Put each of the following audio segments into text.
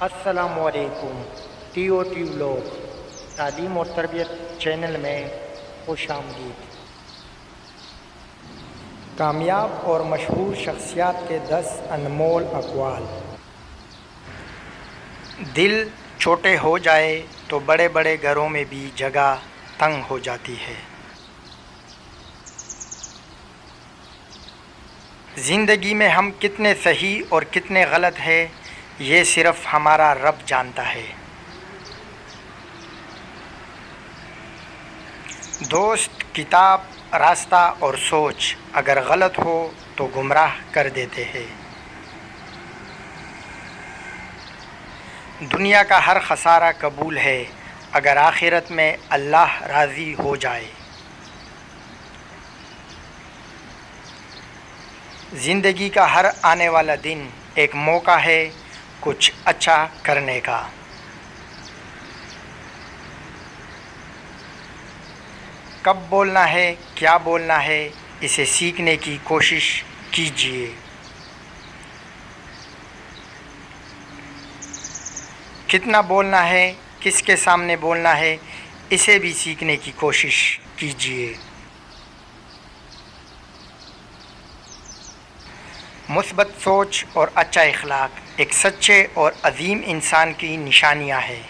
السلام علیکم۔ T O T vlog تعلیم اور تربیت چینل میں خوش آمدید۔ کامیاب اور مشہور شخصیات کے 10 انمول اقوال۔ دل چھوٹے ہو جائے تو بڑے بڑے گھروں میں بھی جگہ تنگ ہو جاتی ہے۔ زندگی میں ہم کتنے صحیح اور کتنے غلط ہیں یہ صرف ہمارا رب جانتا ہے۔ دوست، کتاب، راستہ اور سوچ اگر غلط ہو تو گمراہ کر دیتے ہیں۔ دنیا کا ہر خسارہ قبول ہے اگر آخرت میں اللہ راضی ہو جائے۔ زندگی کا ہر آنے والا دن ایک موقع ہے کچھ اچھا کرنے کا۔ کب بولنا ہے، کیا بولنا ہے، اسے سیکھنے کی کوشش کیجیے۔ کتنا بولنا ہے، کس کے سامنے بولنا ہے، اسے بھی سیکھنے کی کوشش کیجیے۔ مثبت سوچ اور اچھا اخلاق ایک سچے اور عظیم انسان کی نشانیاں ہیں۔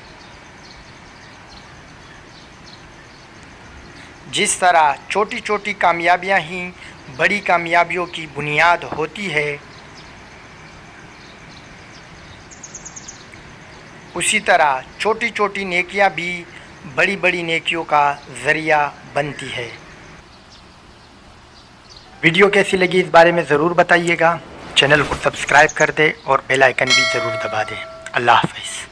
جس طرح چھوٹی چھوٹی کامیابیاں ہی بڑی کامیابیوں کی بنیاد ہوتی ہے، اسی طرح چھوٹی چھوٹی نیکیاں بھی بڑی بڑی نیکیوں کا ذریعہ بنتی ہے۔ ویڈیو کیسی لگی اس بارے میں ضرور بتائیے گا۔ چینل کو سبسکرائب کر دیں اور بیل آئیکن بھی ضرور دبا دیں۔ اللہ حافظ۔